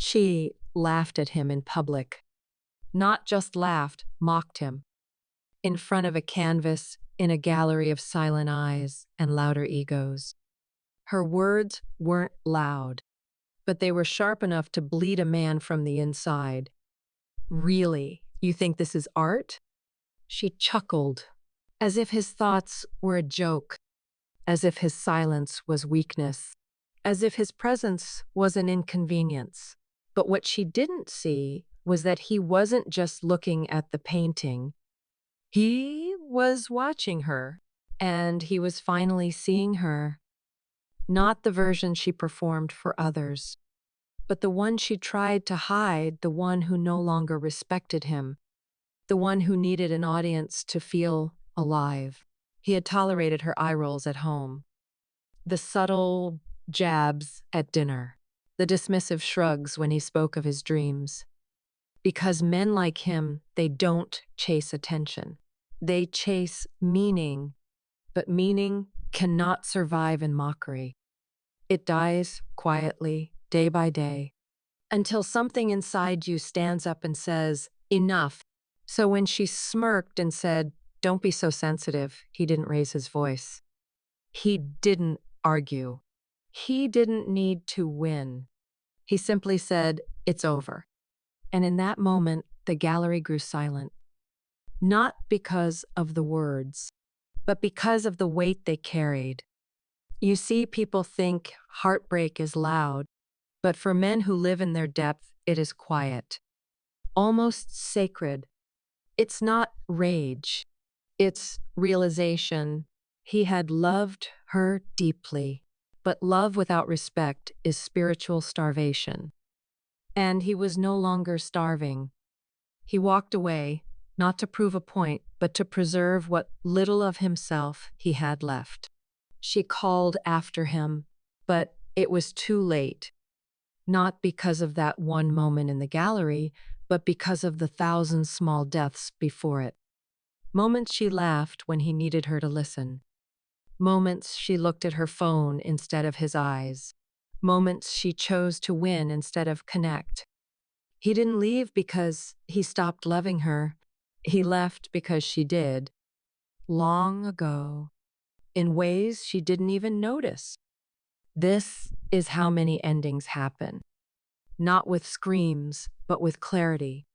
She laughed at him in public. Not just laughed, mocked him. In front of a canvas, in a gallery of silent eyes and louder egos. Her words weren't loud, but they were sharp enough to bleed a man from the inside. Really? You think this is art? She chuckled, as if his thoughts were a joke, as if his silence was weakness, as if his presence was an inconvenience. But what she didn't see was that he wasn't just looking at the painting. He was watching her, and he was finally seeing her. Not the version she performed for others, but the one she tried to hide, the one who no longer respected him, the one who needed an audience to feel alive. He had tolerated her eye rolls at home, the subtle jabs at dinner, the dismissive shrugs when he spoke of his dreams. Because men like him, they don't chase attention. They chase meaning, but meaning cannot survive in mockery. It dies quietly, day by day, until something inside you stands up and says, enough. So when she smirked and said, "Don't be so sensitive," he didn't raise his voice. He didn't argue. He didn't need to win. He simply said, "It's over." And in that moment, the gallery grew silent. Not because of the words, but because of the weight they carried. You see, people think heartbreak is loud, but for men who live in their depth, it is quiet, almost sacred. It's not rage, it's realization. He had loved her deeply, but love without respect is spiritual starvation. And he was no longer starving. He walked away, not to prove a point, but to preserve what little of himself he had left. She called after him, but it was too late. Not because of that one moment in the gallery, but because of the thousand small deaths before it. Moments she laughed when he needed her to listen. Moments she looked at her phone instead of his eyes. Moments she chose to win instead of connect. He didn't leave because he stopped loving her. He left because she did. Long ago, in ways she didn't even notice. This is how many endings happen. Not with screams, but with clarity.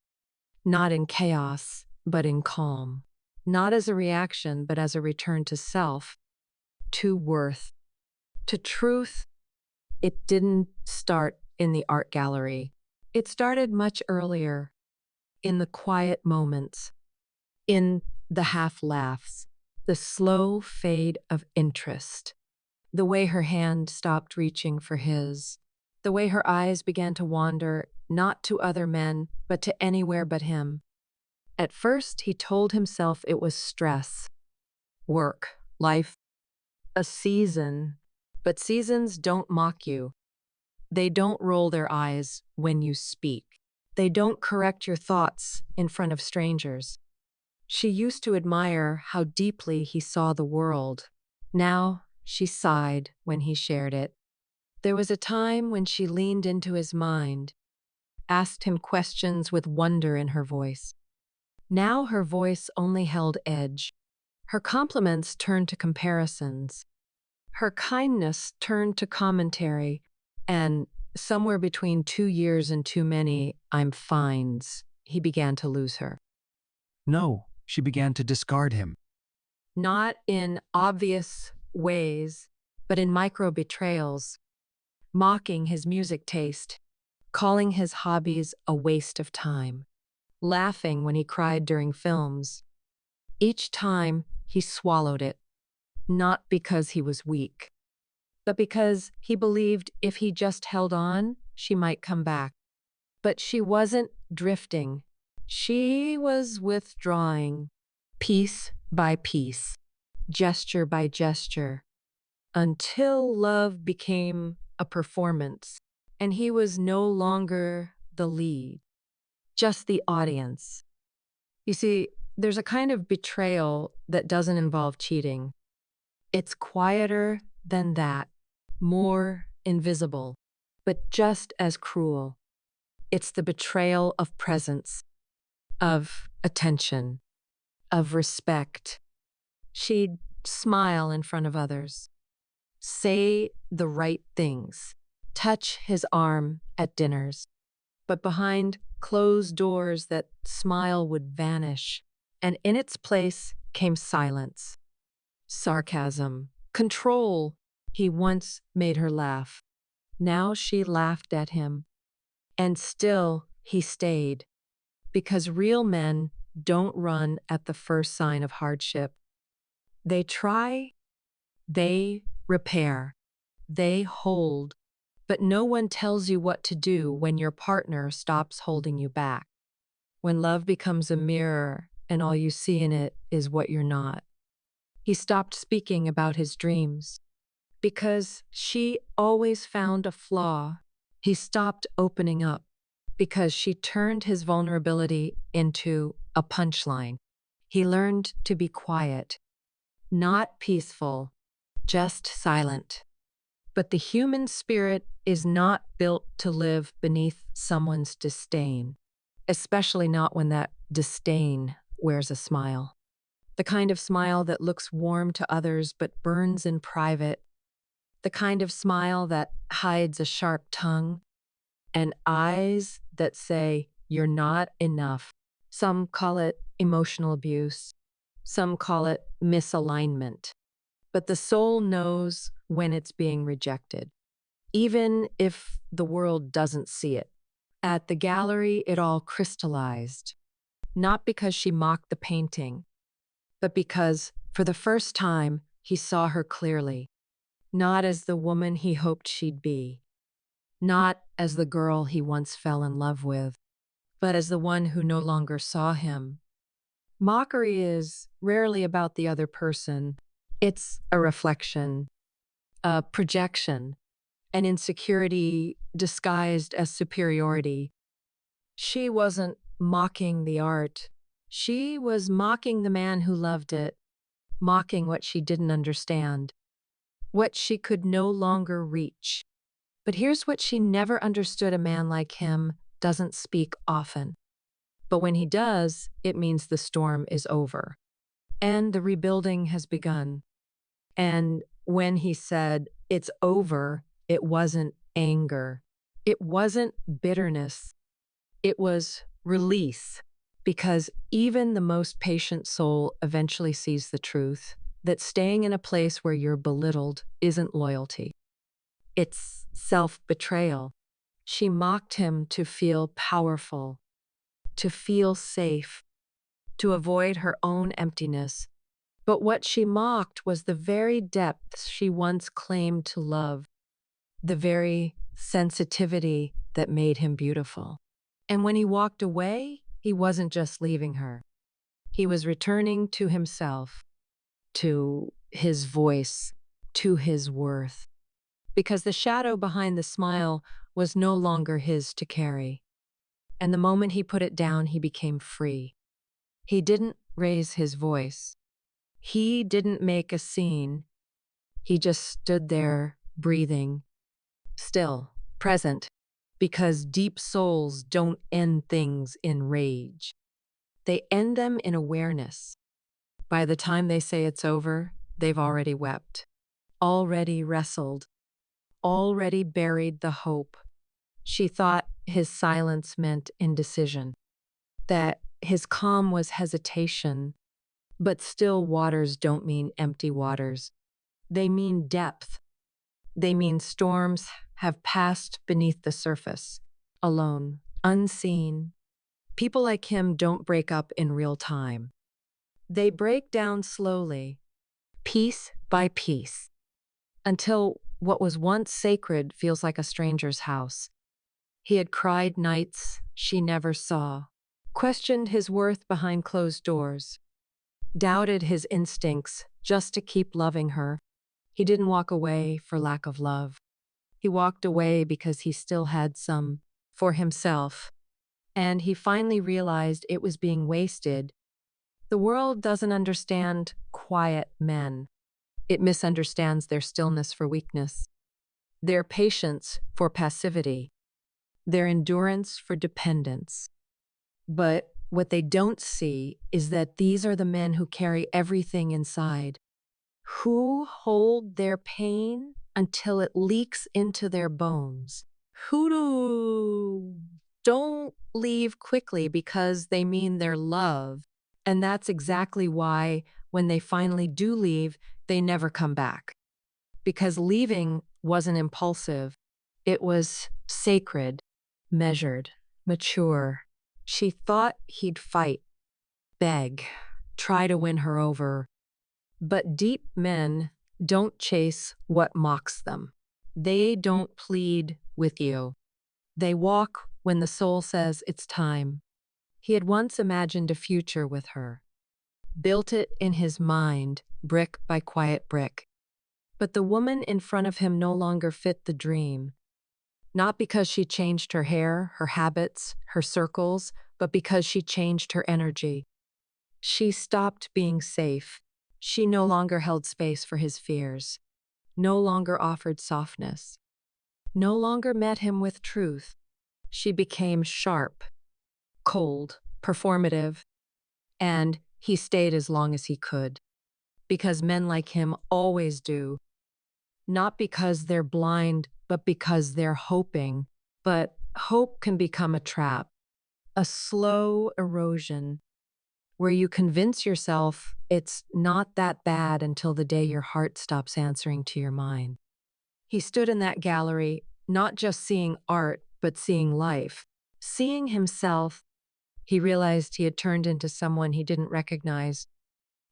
Not in chaos, but in calm. Not as a reaction, but as a return to self, to worth, to truth. It didn't start in the art gallery. It started much earlier, in the quiet moments, in the half laughs, the slow fade of interest, the way her hand stopped reaching for his, the way her eyes began to wander, not to other men, but to anywhere but him. At first, he told himself it was stress, work, life, a season. But seasons don't mock you. They don't roll their eyes when you speak. They don't correct your thoughts in front of strangers. She used to admire how deeply he saw the world. Now, she sighed when he shared it. There was a time when she leaned into his mind, asked him questions with wonder in her voice. Now her voice only held edge. Her compliments turned to comparisons. Her kindness turned to commentary, and somewhere between 2 years and too many "I'm fines," he began to lose her. No, she began to discard him. Not in obvious ways, but in micro betrayals, mocking his music taste, calling his hobbies a waste of time, laughing when he cried during films. Each time, he swallowed it, not because he was weak, but because he believed if he just held on, she might come back. But she wasn't drifting. She was withdrawing, piece by piece, gesture by gesture, until love became a performance, and he was no longer the lead, just the audience. You see, there's a kind of betrayal that doesn't involve cheating. It's quieter than that, more invisible, but just as cruel. It's the betrayal of presence, of attention, of respect. She'd smile in front of others, say the right things, touch his arm at dinners. But behind closed doors, that smile would vanish, and in its place came silence, sarcasm, control. He once made her laugh. Now she laughed at him. And still he stayed, because real men don't run at the first sign of hardship. They try, they repair, they hold, but no one tells you what to do when your partner stops holding you back. When love becomes a mirror and all you see in it is what you're not. He stopped speaking about his dreams because she always found a flaw. He stopped opening up because she turned his vulnerability into a punchline. He learned to be quiet, not peaceful, just silent. But the human spirit is not built to live beneath someone's disdain, especially not when that disdain wears a smile. The kind of smile that looks warm to others but burns in private. The kind of smile that hides a sharp tongue and eyes that say, "You're not enough." Some call it emotional abuse. Some call it misalignment. But the soul knows when it's being rejected, even if the world doesn't see it. At the gallery, it all crystallized, not because she mocked the painting, but because, for the first time, he saw her clearly, not as the woman he hoped she'd be, not as the girl he once fell in love with, but as the one who no longer saw him. Mockery is rarely about the other person. It's a reflection, a projection, an insecurity disguised as superiority. She wasn't mocking the art. She was mocking the man who loved it, mocking what she didn't understand, what she could no longer reach. But here's what she never understood: a man like him doesn't speak often. But when he does, it means the storm is over and the rebuilding has begun. And when he said, "It's over," it wasn't anger. It wasn't bitterness. It was release. Because even the most patient soul eventually sees the truth that staying in a place where you're belittled isn't loyalty. It's self-betrayal. She mocked him to feel powerful, to feel safe, to avoid her own emptiness. But what she mocked was the very depths she once claimed to love, the very sensitivity that made him beautiful. And when he walked away, he wasn't just leaving her. He was returning to himself, to his voice, to his worth. Because the shadow behind the smile was no longer his to carry. And the moment he put it down, he became free. He didn't raise his voice. He didn't make a scene. He just stood there, breathing, still, present, because deep souls don't end things in rage. They end them in awareness. By the time they say it's over, they've already wept, already wrestled, already buried the hope. She thought his silence meant indecision, that his calm was hesitation. But still waters don't mean empty waters. They mean depth. They mean storms have passed beneath the surface, alone, unseen. People like him don't break up in real time. They break down slowly, piece by piece, until what was once sacred feels like a stranger's house. He had cried nights she never saw, questioned his worth behind closed doors, doubted his instincts just to keep loving her. He didn't walk away for lack of love. He walked away because he still had some for himself. And he finally realized it was being wasted. The world doesn't understand quiet men. It misunderstands their stillness for weakness, their patience for passivity, their endurance for dependence. But what they don't see is that these are the men who carry everything inside, who hold their pain until it leaks into their bones, don't leave quickly because they mean their love. And that's exactly why, when they finally do leave, they never come back. Because leaving wasn't impulsive, it was sacred, measured, mature. She thought he'd fight, beg, try to win her over. But deep men don't chase what mocks them. They don't plead with you. They walk when the soul says it's time. He had once imagined a future with her, built it in his mind, brick by quiet brick. But the woman in front of him no longer fit the dream. Not because she changed her hair, her habits, her circles, but because she changed her energy. She stopped being safe. She no longer held space for his fears, no longer offered softness, no longer met him with truth. She became sharp, cold, performative, and he stayed as long as he could. Because men like him always do. Not because they're blind, but because they're hoping. But hope can become a trap, a slow erosion, where you convince yourself it's not that bad until the day your heart stops answering to your mind. He stood in that gallery, not just seeing art, but seeing life. Seeing himself, he realized he had turned into someone he didn't recognize,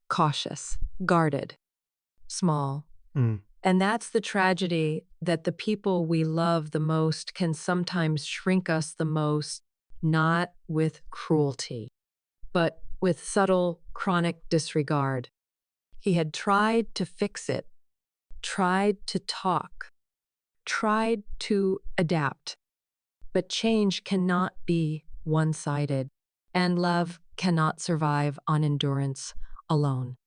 cautious, guarded, small. Mm. And that's the tragedy, that the people we love the most can sometimes shrink us the most, not with cruelty, but with subtle, chronic disregard. He had tried to fix it, tried to talk, tried to adapt. But change cannot be one-sided, and love cannot survive on endurance alone.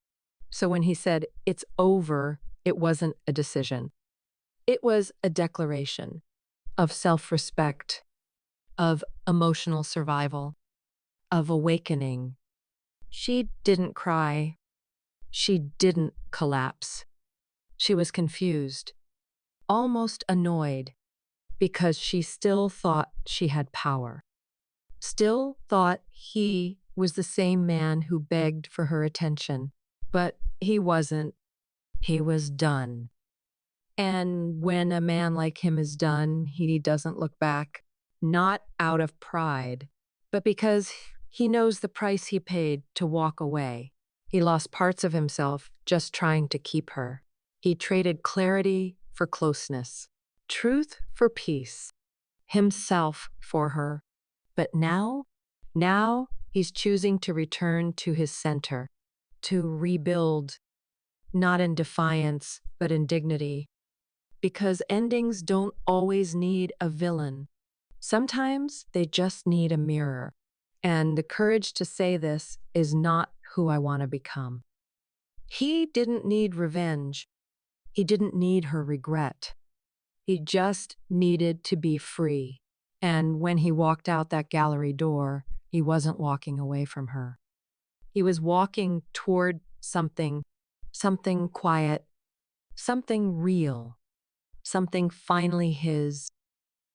So when he said, "It's over," it wasn't a decision. It was a declaration of self-respect, of emotional survival, of awakening. She didn't cry. She didn't collapse. She was confused, almost annoyed, because she still thought she had power, still thought he was the same man who begged for her attention. But he wasn't. He was done. And when a man like him is done, he doesn't look back, not out of pride, but because he knows the price he paid to walk away. He lost parts of himself just trying to keep her. He traded clarity for closeness, truth for peace, himself for her. But now he's choosing to return to his center, to rebuild, not in defiance, but in dignity. Because endings don't always need a villain. Sometimes they just need a mirror. And the courage to say this is not who I want to become. He didn't need revenge. He didn't need her regret. He just needed to be free. And when he walked out that gallery door, he wasn't walking away from her. He was walking toward something quiet, something real, something finally his.